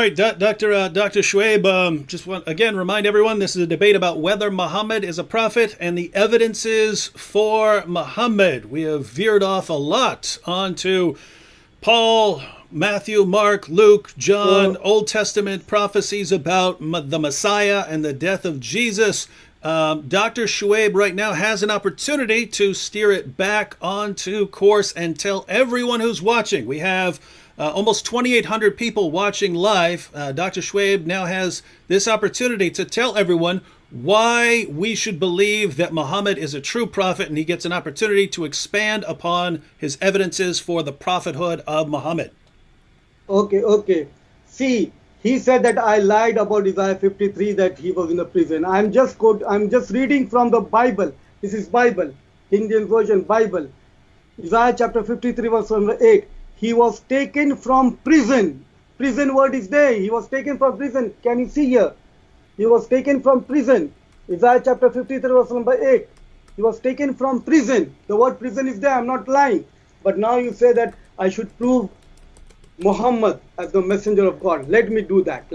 All right, Dr. SHUAIB, just want again remind everyone this is a debate about whether Muhammad is a prophet and the evidences for Muhammad. We have veered off a lot onto Paul, Matthew, Mark, Luke, John, Old Testament prophecies about the Messiah and the death of Jesus. Dr. SHUAIB right now has an opportunity to steer it back onto course and tell everyone who's watching. We have almost 2,800 people watching live. Dr. SHUAIB now has this opportunity to tell everyone why we should believe that Muhammad is a true prophet, and he gets an opportunity to expand upon his evidences for the prophethood of Muhammad. Okay. See, he said that I lied about Isaiah 53, that he was in the prison. I'm just reading from the Bible. This is Bible, King James Version Bible. Isaiah chapter 53 verse number 8. He was taken from prison. Prison word is there. He was taken from prison. Can you see here? He was taken from prison. Isaiah chapter 53 verse number 8. He was taken from prison. The word prison is there. I'm not lying. But now you say that I should prove Muhammad as the messenger of God. Let me do that.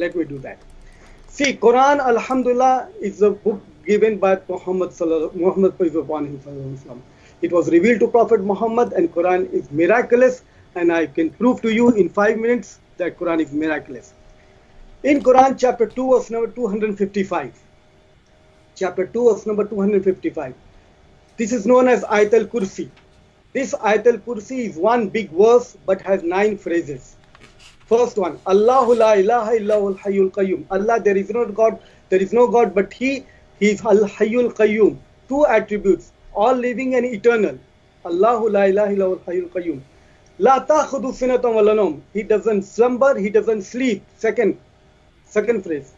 See, Quran, Alhamdulillah, is a book given by Muhammad peace be upon him. It was revealed to Prophet Muhammad, and Quran is miraculous. And I can prove to you in 5 minutes that Quran is miraculous. In Quran chapter 2 verse number 255. Chapter 2 verse number 255. This is known as Ayat al-Kursi. This Ayat al-Kursi is one big verse but has 9 phrases. First one, Allahu la ilaha illahu al-hayyul qayyum. Allah, there is no God but He is al-hayyul qayyum. 2 attributes, all living and eternal. Allahu la ilaha illahu al-hayyul qayyum. La ta'khudhu sinatun wa la nawm. He doesn't slumber, he doesn't sleep. Second phrase.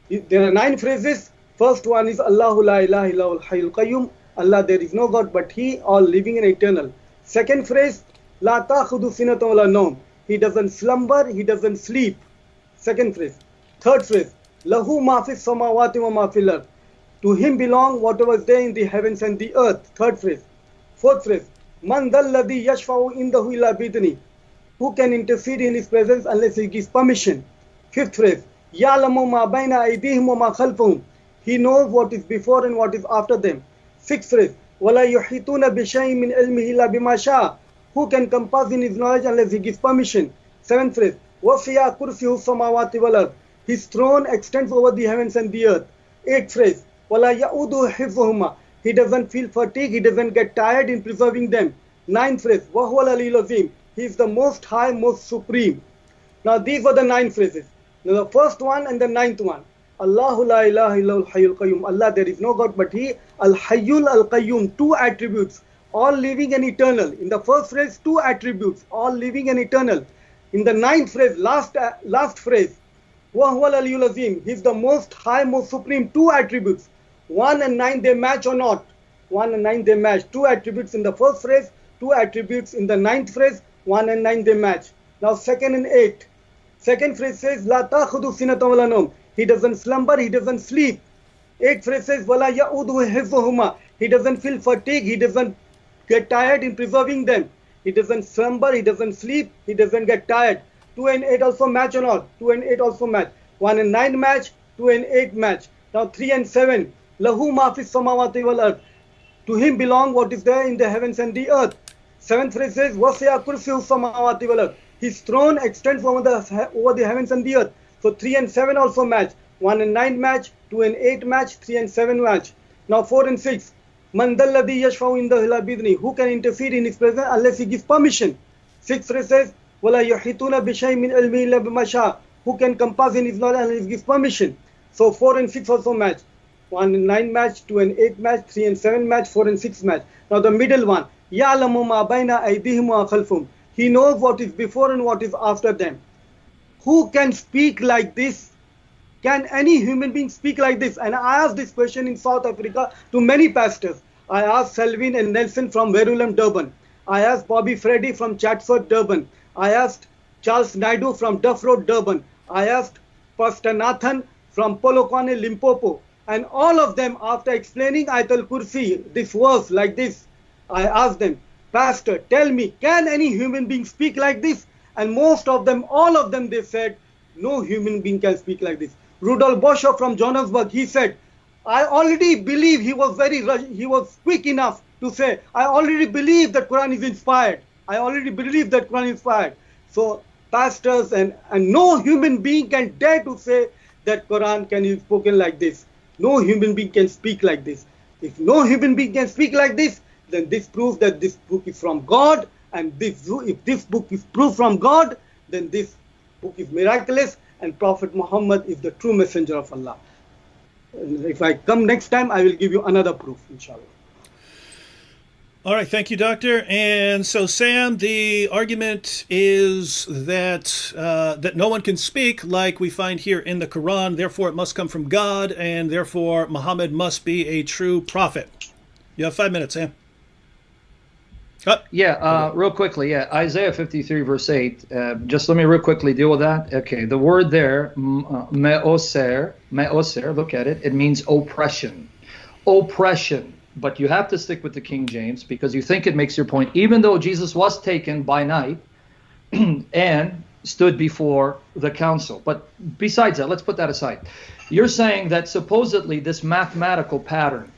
There are 9 phrases. First one is Allahu la ilaha illahu al-hayyul qayyum. Allah, there is no God but He, all living and eternal. Second phrase, La ta'khudhu sinatun wa la nawm. He doesn't slumber, he doesn't sleep. Second phrase. Third phrase, Lahu ma fis samawati wa ma fil ard. To Him belong whatever is there in the heavens and the earth. Third phrase. Fourth phrase, Man dhal ladhi yashfa'u indahu illa bidni. Who can intercede in His presence unless He gives permission? Fifth phrase, Ya'lamu ma bayna aydihim wa ma khalfahum. He knows what is before and what is after them. Sixth phrase, Wala yuhituna bi shay'in min ilmihi illa bima sha'a. Who can compass in His knowledge unless He gives permission? Seventh phrase, Wasi'a kursiyu samawati wal ard. His throne extends over the heavens and the earth. Eighth phrase, Wala ya'udu hifzuhuma. He doesn't feel fatigue, he doesn't get tired in preserving them. Ninth phrase, Wahuwal Aliyul Azim. He is the most high, most supreme. Now these were the 9 phrases. Now the first one and the 9th one. Allahu la ilaha illahu al-hayyul qayyum. Allah, there is no God but He. Al-hayyul al-qayyum. 2 attributes, all living and eternal. In the first phrase, 2 attributes, all living and eternal. In the 9th phrase, last phrase, Wahuwal Aliyul Azim. He is the most high, most supreme. 2 attributes. 1 and 9 they match or not? 1 and 9 they match. 2 attributes in the first phrase, 2 attributes in the 9th phrase, 1 and 9 they match. Now second and 8. Second phrase says, La ta'khudhu sinatun wa la nawm. He doesn't slumber, he doesn't sleep. 8th phrase says, Wala ya'udu hifzuhuma. He doesn't feel fatigue, he doesn't get tired in preserving them. He doesn't slumber, he doesn't sleep, he doesn't get tired. 2 and 8 also match or not? 2 and 8 also match. 1 and 9 match, 2 and 8 match. Now 3 and 7. Lahu ma fis samawati wal ard. To Him belong what is there in the heavens and the earth. 7th phrase says, Wasi'a kursiyu samawati wal ard. His throne extends over the heavens and the earth. So 3 and 7 also match. 1 and 9 match, 2 and 8 match, 3 and 7 match. Now 4 and 6. Man dhal ladhi yashfa'u indahu illa bidni. Who can interfere in His presence unless He gives permission? 6th phrase says, Wala yuhituna bi shay'in min ilmihi illa bima sha'a. Who can compass in His knowledge unless He gives permission? So 4 and 6 also match. 1 and 9 match, 2 and 8 match, 3 and 7 match, 4 and 6 match. Now the middle one, Ya'lamu ma bayna aydihim wa khalfahum. He knows what is before and what is after them. Who can speak like this? Can any human being speak like this? And I asked this question in South Africa to many pastors. I asked Selvin and Nelson from Verulam, Durban. I asked Bobby Freddy from Chatsworth, Durban. I asked Charles Naidu from Duff Road, Durban. I asked Pastor Nathan from Polokwane, Limpopo. And all of them, after explaining Ayat al-Kursi, this verse like this, I asked them, Pastor, tell me, can any human being speak like this? And most of them, all of them, they said, No human being can speak like this. Rudolf Boscher from Johannesburg, he said, I already believe, he was quick enough to say, I already believe that Quran is inspired. I already believe that Quran is inspired. So pastors and no human being can dare to say that Quran can be spoken like this. No human being can speak like this. If no human being can speak like this, then this proves that this book is from God. And if this book is proof from God, then this book is miraculous, and Prophet Muhammad is the true messenger of Allah. And if I come next time, I will give you another proof, inshallah. All right, thank you, Doctor. And so, Sam, the argument is that that no one can speak like we find here in the Quran, therefore it must come from God, and therefore Muhammad must be a true prophet. You have 5 minutes, Sam. Real quickly, Isaiah 53 verse 8, just let me real quickly deal with that. Okay, the word there, me'oser, look at it, it means oppression. Oppression. But you have to stick with the King James because you think it makes your point, even though Jesus was taken by night and stood before the council. But besides that, let's put that aside. You're saying that supposedly this mathematical pattern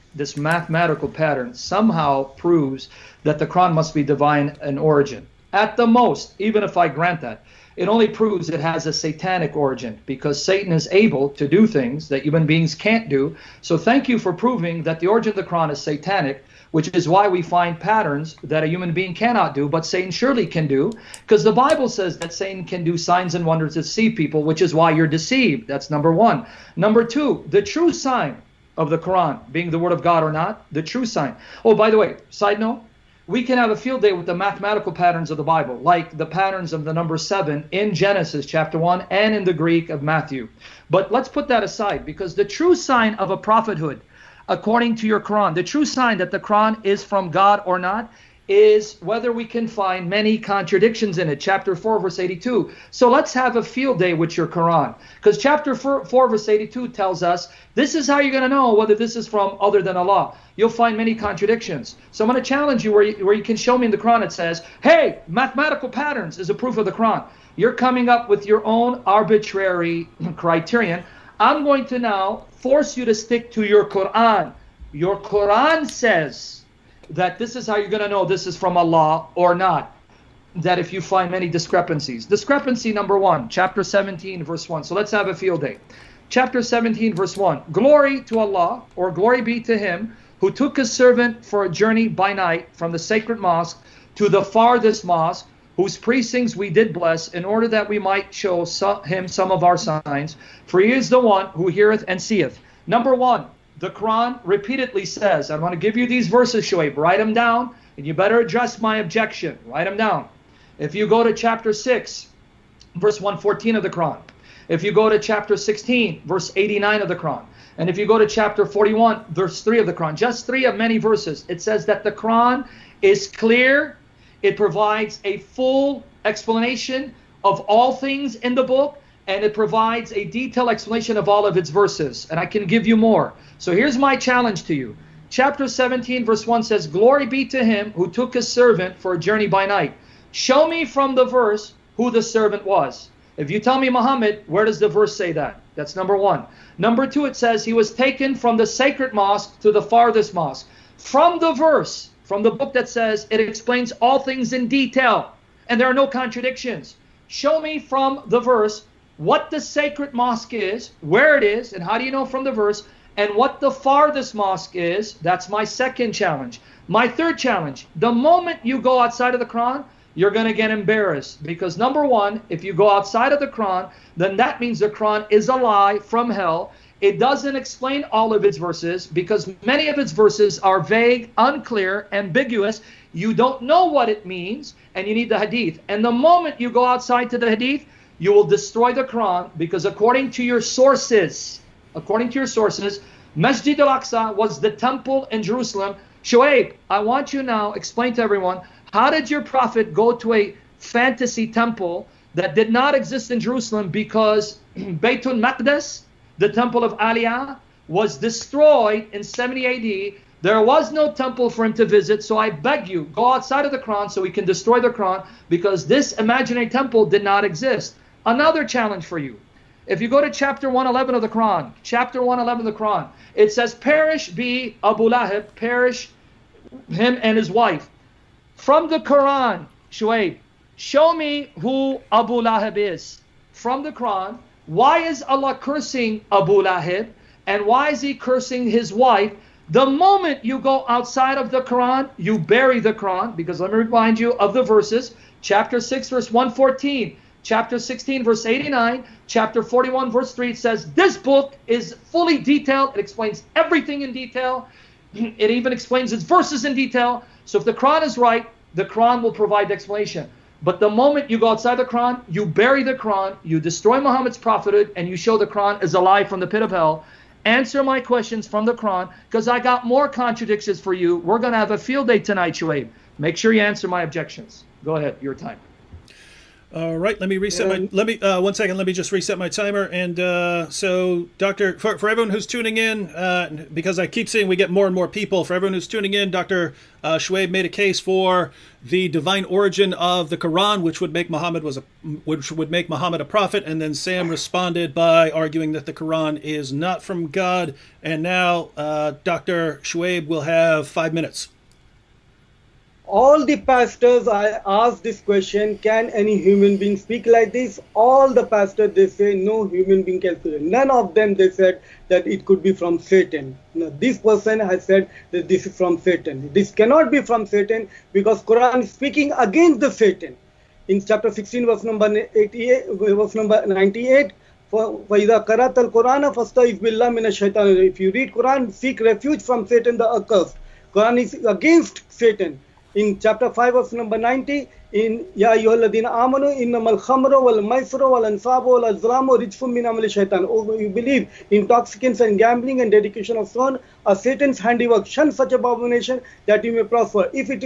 somehow proves that the Quran must be divine in origin. At the most, even if I grant that, it only proves it has a satanic origin because Satan is able to do things that human beings can't do. So thank you for proving that the origin of the Quran is satanic, which is why we find patterns that a human being cannot do, but Satan surely can do, because the Bible says that Satan can do signs and wonders to deceive people, which is why you're deceived. That's number one. Number two, the true sign of the Quran being the word of God or not, the true sign. Oh, by the way, side note, we can have a field day with the mathematical patterns of the Bible, like the patterns of the number 7 in Genesis chapter 1 and in the Greek of Matthew. But let's put that aside, because the true sign of a prophethood, according to your Quran, the true sign that the Quran is from God or not, is whether we can find many contradictions in it. Chapter 4, verse 82. So let's have a field day with your Quran. Because chapter 4, verse 82 tells us, this is how you're going to know whether this is from other than Allah. You'll find many contradictions. So I'm going to challenge you where you can show me in the Quran it says, hey, mathematical patterns is a proof of the Quran. You're coming up with your own arbitrary criterion. I'm going to now force you to stick to your Quran. Your Quran says that this is how you're going to know this is from Allah or not. That if you find many discrepancies. Discrepancy number 1, chapter 17, verse 1. So let's have a field day. Chapter 17, verse 1. Glory to Allah, or glory be to him, who took his servant for a journey by night from the sacred mosque to the farthest mosque, whose precincts we did bless, in order that we might show him some of our signs. For he is the one who heareth and seeth. Number 1, the Quran repeatedly says, I want to give you these verses, Shuaib, write them down, and you better address my objection. Write them down. If you go to chapter 6, verse 114 of the Quran, if you go to chapter 16, verse 89 of the Quran, and if you go to chapter 41, verse 3 of the Quran, just 3 of many verses, it says that the Quran is clear. It provides a full explanation of all things in the book, and it provides a detailed explanation of all of its verses. And I can give you more. So here's my challenge to you. Chapter 17, verse 1 says, glory be to him who took his servant for a journey by night. Show me from the verse who the servant was. If you tell me Muhammad, where does the verse say that? That's number 1. Number 2, it says he was taken from the sacred mosque to the farthest mosque. From the verse, from the book that says it explains all things in detail, and there are no contradictions. Show me from the verse what the sacred mosque is, where it is, and how do you know from the verse, and what the farthest mosque is. That's my second challenge. My third challenge, the moment you go outside of the Quran, you're going to get embarrassed. Because number 1, if you go outside of the Quran, then that means the Quran is a lie from hell. It doesn't explain all of its verses because many of its verses are vague, unclear, ambiguous. You don't know what it means, and you need the hadith. And the moment you go outside to the hadith, you will destroy the Quran, because according to your sources, Masjid al-Aqsa was the temple in Jerusalem. Shuaib, I want you now explain to everyone, how did your prophet go to a fantasy temple that did not exist in Jerusalem because Baytul Maqdis, the temple of Aliyah, was destroyed in 70 AD. There was no temple for him to visit, so I beg you, go outside of the Quran so we can destroy the Quran, because this imaginary temple did not exist. Another challenge for you. If you go to chapter 111 of the Quran, chapter 111 of the Quran, it says, perish be Abu Lahab, perish him and his wife. From the Quran, SHUAIB, show me who Abu Lahab is. From the Quran, why is Allah cursing Abu Lahab? And why is he cursing his wife? The moment you go outside of the Quran, you bury the Quran, because let me remind you of the verses. Chapter 6, verse 114. Chapter 16, verse 89, chapter 41, verse 3, it says, this book is fully detailed. It explains everything in detail. It even explains its verses in detail. So if the Quran is right, the Quran will provide the explanation. But the moment you go outside the Quran, you bury the Quran, you destroy Muhammad's prophethood, and you show the Quran is a lie from the pit of hell. Answer my questions from the Quran, because I got more contradictions for you. We're going to have a field day tonight, SHUAIB. Make sure you answer my objections. Go ahead, your time. All right, let me reset my, one second, let me just reset my timer. And so, Doctor, for everyone who's tuning in, because I keep seeing we get more and more people, for everyone who's tuning in, Dr. SHUAIB made a case for the divine origin of the Quran, which would make Muhammad a prophet, and then Sam responded by arguing that the Quran is not from God. And now Dr. SHUAIB will have 5 minutes. All the pastors, I asked this question, can any human being speak like this? All the pastors, they say no human being can speak. None of them, they said that it could be from Satan. Now, this person has said that this is from Satan. This cannot be from Satan, because Quran is speaking against the Satan. In chapter 16, verse number 88, verse number 98, وَإِذَا قَرَأْتَ الْقُرْآنَ فَاسْتَعِذْ بِاللَّهِ مِنَ الشَّيْطَانِ. If you read Quran, seek refuge from Satan the accursed. Quran is against Satan. In chapter 5, verse number 90, in Ya ayyuhalladhina amanu innamal khamru wal maisiru wal ansabu wal azlamu rijfun min amali shaitan. Oh, you believe intoxicants and gambling and dedication of stone are Satan's handiwork. Shun such abomination that you may prosper. If it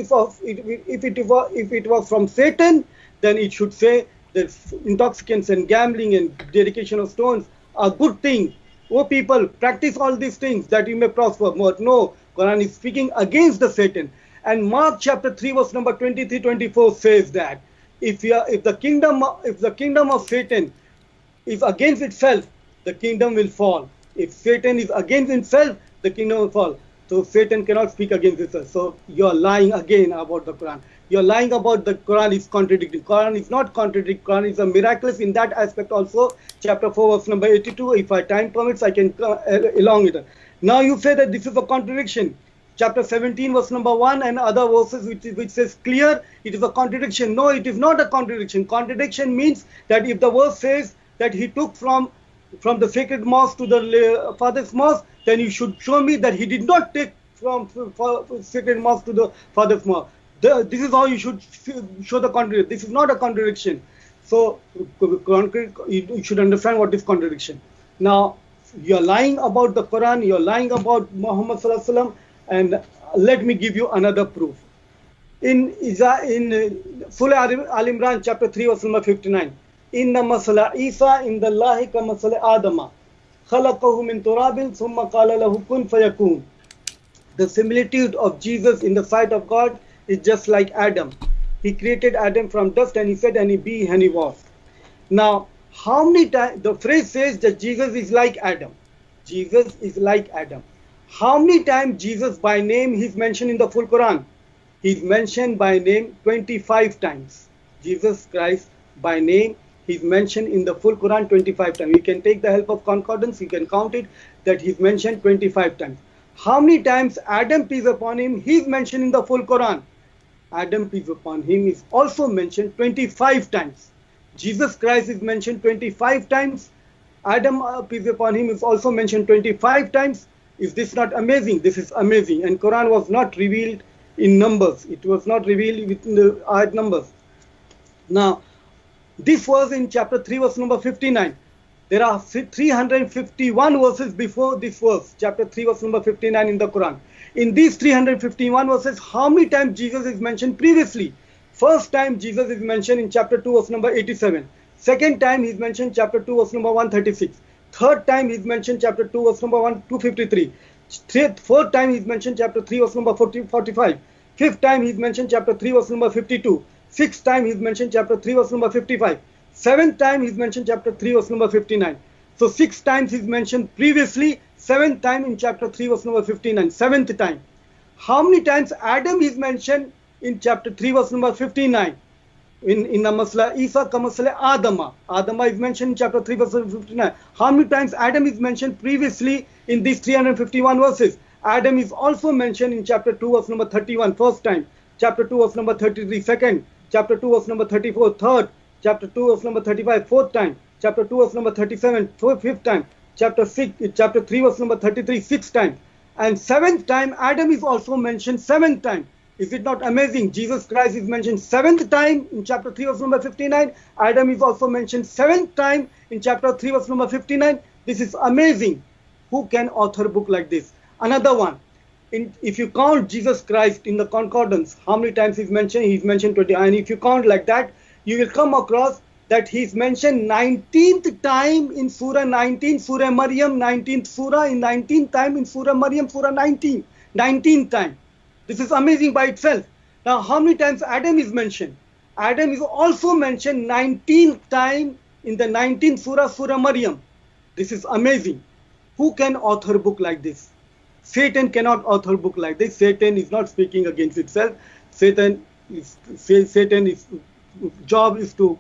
was from Satan, then it should say that intoxicants and gambling and dedication of stones are good things. Oh people, practice all these things that you may prosper. But no, Quran is speaking against the Satan. And Mark chapter 3 verse number 23-24 says that if the kingdom of Satan is against itself, the kingdom will fall. If Satan is against himself, the kingdom will fall. So Satan cannot speak against itself. So you are lying again about the Quran. You are lying about the Quran is contradicting. Quran is not contradicting. Quran is a miraculous in that aspect also. Chapter 4 verse number 82. If our time permits, I can elongate it. Now you say that this is a contradiction. Chapter 17 verse number 1 and other verses which says clear, it is a contradiction. No, it is not a contradiction. Contradiction means that if the verse says that he took from the sacred mosque to the father's mosque, then you should show me that he did not take from sacred mosque to the father's mosque. This is how you should show the contradiction. This is not a contradiction. So you should understand what is contradiction. Now you are lying about the Quran, you are lying about Muhammad sallallahu alaihi wasallam. And let me give you another proof. In Surah Al Imran, chapter 3, verse number 59. Inna masala Isa inda Allahi ka masala Adama. Khalaqahu min turabin thumma qala lahu kun fayakun. The similitude of Jesus in the sight of God is just like Adam. He created Adam from dust and he said, and he be and he was. Now, how many times the phrase says that Jesus is like Adam? Jesus is like Adam. How many times Jesus by name is mentioned in the full Quran? He's mentioned by name 25 times. Jesus Christ by name is mentioned in the full Quran 25 times. You can take the help of concordance, you can count it, that he's mentioned 25 times. How many times Adam, peace upon him, he's mentioned in the full Quran? Adam, peace upon him, is also mentioned 25 times. Jesus Christ is mentioned 25 times. Adam, peace upon him, is also mentioned 25 times. Is this not amazing? This is amazing. And Quran was not revealed in numbers. It was not revealed within the ayat numbers. Now, this was in chapter 3 verse number 59. There are 351 verses before this verse. Chapter 3 verse number 59 in the Quran. In these 351 verses, how many times Jesus is mentioned previously? First time Jesus is mentioned in chapter 2 verse number 87. Second time he is mentioned chapter 2 verse number 136. Third time he is mentioned chapter 2 verse number 253. Fourth time he is mentioned chapter 3 verse number 45. Fifth time he is mentioned chapter 3 verse number 52. Sixth time he is mentioned chapter 3 verse number 55. Seventh time he's mentioned chapter 3 verse number 59. So 6 times he's mentioned previously, 7th time in chapter 3 verse number 59, 7th time. How many times Adam is mentioned in chapter 3 verse number 59? In the Masla Isa Kamasla Adama. Adama is mentioned in chapter 3 verse 59. How many times Adam is mentioned previously in these 351 verses? Adam is also mentioned in chapter 2 verse number 31 first time, chapter 2 verse number 33 second, chapter 2 verse number 34 third, chapter 2 verse number 35 fourth time, chapter 2 verse number 37 fifth time, chapter 3 verse number 33 sixth time, and 7th time Adam is also mentioned 7th time. Is it not amazing? Jesus Christ is mentioned 7th time in chapter 3 verse number 59. Adam is also mentioned 7th time in chapter 3 verse number 59. This is amazing. Who can author a book like this? Another one. If you count Jesus Christ in the concordance, how many times he's mentioned? He's mentioned 20. And if you count like that, you will come across that he's mentioned 19th time in Surah 19, Surah Maryam, 19th Surah, in 19th time in Surah Maryam, Surah 19, 19th time. This is amazing by itself. Now, how many times Adam is mentioned? Adam is also mentioned 19th time in the 19th Surah, Surah Maryam. This is amazing. Who can author a book like this? Satan cannot author a book like this. Satan is not speaking against itself. Satan's job is to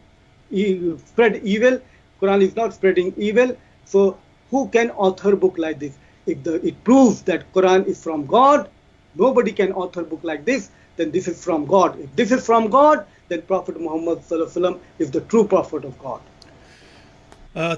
spread evil. Quran is not spreading evil. So who can author a book like this? If it proves that Quran is from God, nobody can author a book like this, then this is from God. If this is from God, then Prophet Muhammad Sallallahu Alaihi Wasallam is the true prophet of God.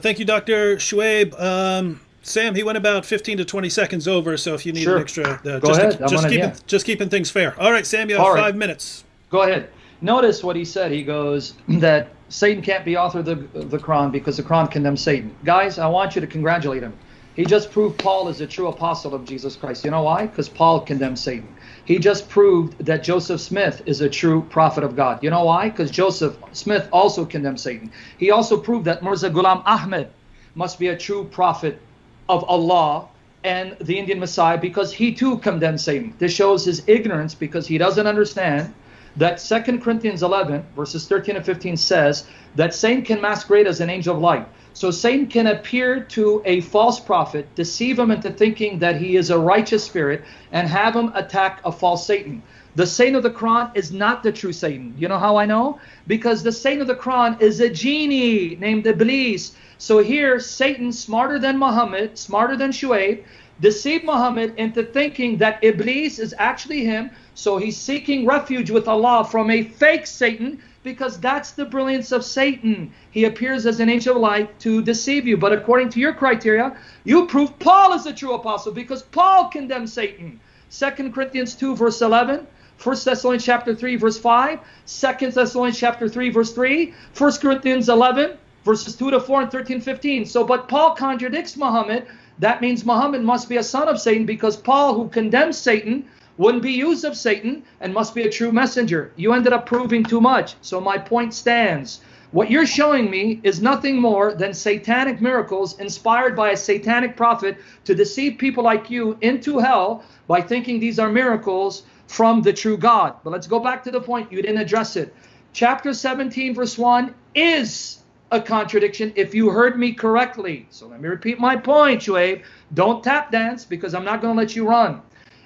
Thank you, Dr. Shuaib. Sam, he went about 15 to 20 seconds over, so if you need an extra... Go ahead. Just keeping things fair. All right, Sam, you have 5 minutes. Go ahead. Notice what he said. He goes that Satan can't be author of the Quran because the Quran condemns Satan. Guys, I want you to congratulate him. He just proved Paul is a true apostle of Jesus Christ. You know why? Because Paul condemns Satan. He just proved that Joseph Smith is a true prophet of God. You know why? Because Joseph Smith also condemns Satan. He also proved that Mirza Ghulam Ahmed must be a true prophet of Allah and the Indian Messiah because he too condemns Satan. This shows his ignorance because he doesn't understand that 2 Corinthians 11 verses 13 and 15 says that Satan can masquerade as an angel of light. So Satan can appear to a false prophet, deceive him into thinking that he is a righteous spirit, and have him attack a false Satan. The Satan of the Quran is not the true Satan. You know how I know? Because the Satan of the Quran is a genie named Iblis. So here, Satan, smarter than Muhammad, smarter than Shuaib, deceived Muhammad into thinking that Iblis is actually him. So he's seeking refuge with Allah from a fake Satan, because that's the brilliance of Satan. He appears as an angel of light to deceive you. But according to your criteria, you prove Paul is the true apostle because Paul condemns Satan. 2 Corinthians 2 verse 11, 1 Thessalonians chapter 3 verse 5, 2 Thessalonians chapter 3 verse 3, 1 Corinthians 11 verses 2 to 4 and 13, 15. So, but Paul contradicts Muhammad. That means Muhammad must be a son of Satan because Paul, who condemns Satan, wouldn't be used of Satan and must be a true messenger. You ended up proving too much. So my point stands. What you're showing me is nothing more than satanic miracles inspired by a satanic prophet to deceive people like you into hell by thinking these are miracles from the true God. But let's go back to the point. You didn't address it. Chapter 17 verse 1 is a contradiction if you heard me correctly. So let me repeat my point, Shuaib. Don't tap dance because I'm not going to let you run.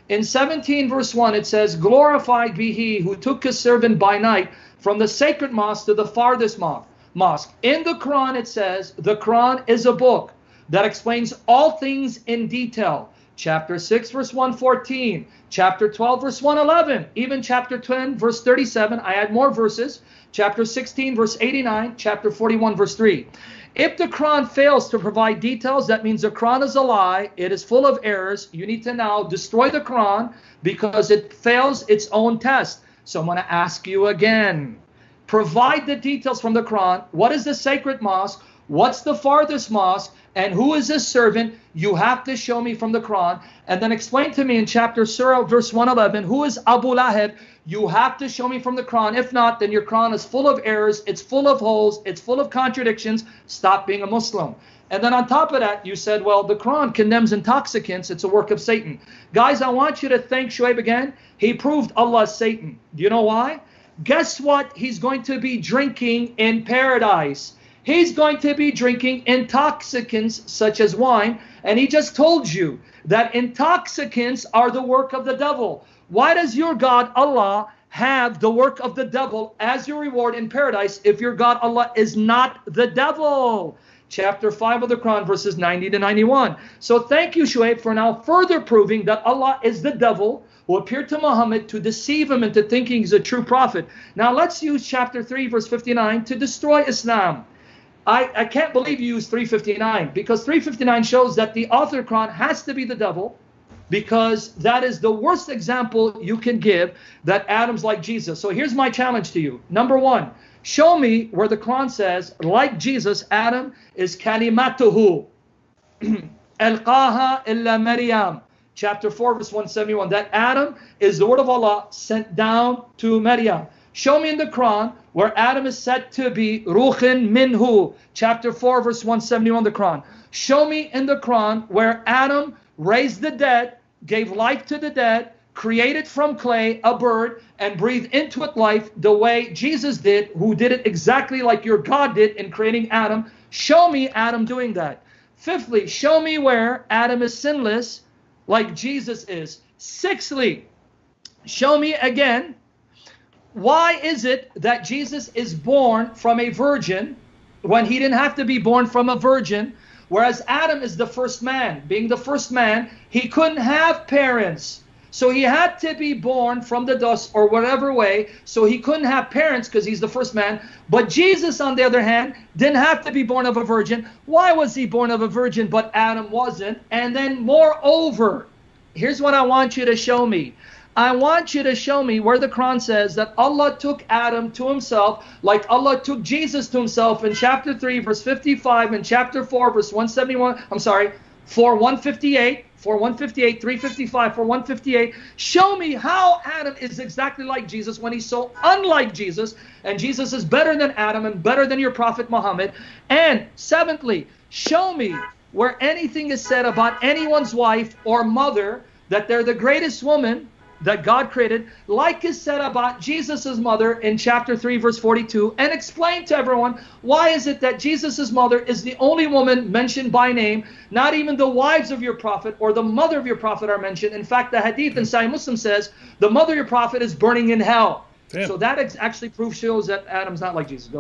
In 17 verse 1 it says, glorified be he who took his servant by night from the sacred mosque to the farthest mosque. In the Quran it says, the Quran is a book that explains all things in detail. Chapter 6 verse 114, chapter 12 verse 111, even chapter 10 verse 37, I add more verses, chapter 16 verse 89, chapter 41 verse 3. If the Quran fails to provide details, that means the Quran is a lie. It is full of errors. You need to now destroy the Quran because it fails its own test. So I'm going to ask you again. Provide the details from the Quran. What is the sacred mosque? What's the farthest mosque? And who is this servant? You have to show me from the Quran. And then explain to me in chapter Surah verse 111, who is Abu Lahab? You have to show me from the Quran. If not, then your Quran is full of errors. It's full of holes. It's full of contradictions. Stop being a Muslim. And then on top of that, you said, well, the Quran condemns intoxicants. It's a work of Satan. Guys, I want you to thank Shuaib again. He proved Allah is Satan. Do you know why? Guess what he's going to be drinking in paradise? He's going to be drinking intoxicants such as wine. And he just told you that intoxicants are the work of the devil. Why does your God, Allah, have the work of the devil as your reward in paradise if your God, Allah, is not the devil? Chapter 5 of the Quran, verses 90 to 91. So thank you, SHUAIB, for now further proving that Allah is the devil who appeared to Muhammad to deceive him into thinking he's a true prophet. Now let's use chapter 3, verse 59 to destroy Islam. I can't believe you use 359, because 359 shows that the author of the Quran has to be the devil, because that is the worst example you can give that Adam's like Jesus. So here's my challenge to you. Number one, show me where the Quran says, like Jesus, Adam is kalimatuhu. Alqaha illa Maryam. Chapter 4, verse 171. That Adam is the word of Allah sent down to Maryam. Show me in the Quran where Adam is said to be Ruhin Minhu. Chapter 4, verse 171 of the Quran. Show me in the Quran where Adam raised the dead, gave life to the dead, created from clay a bird, and breathed into it life the way Jesus did, who did it exactly like your God did in creating Adam. Show me Adam doing that. Fifthly, show me where Adam is sinless like Jesus is. Sixthly, show me again, why is it that Jesus is born from a virgin when he didn't have to be born from a virgin? Whereas Adam is the first man. Being the first man, he couldn't have parents. So he had to be born from the dust or whatever way. So he couldn't have parents because he's the first man. But Jesus, on the other hand, didn't have to be born of a virgin. Why was he born of a virgin but Adam wasn't? And then moreover, here's what I want you to show me. I want you to show me where the Quran says that Allah took Adam to himself like Allah took Jesus to himself in chapter 3, verse 55, and chapter 4, verse 171. I'm sorry, 4:158, 4:158, 355, 4:158. Show me how Adam is exactly like Jesus when he's so unlike Jesus, and Jesus is better than Adam and better than your Prophet Muhammad. And seventhly, show me where anything is said about anyone's wife or mother that they're the greatest woman that God created, like is said about Jesus' mother in chapter 3, verse 42, and explain to everyone why is it that Jesus' mother is the only woman mentioned by name. Not even the wives of your prophet or the mother of your prophet are mentioned. In fact, the hadith in Sahih Muslim says the mother of your prophet is burning in hell. Damn. So that actually shows that Adam's not like Jesus.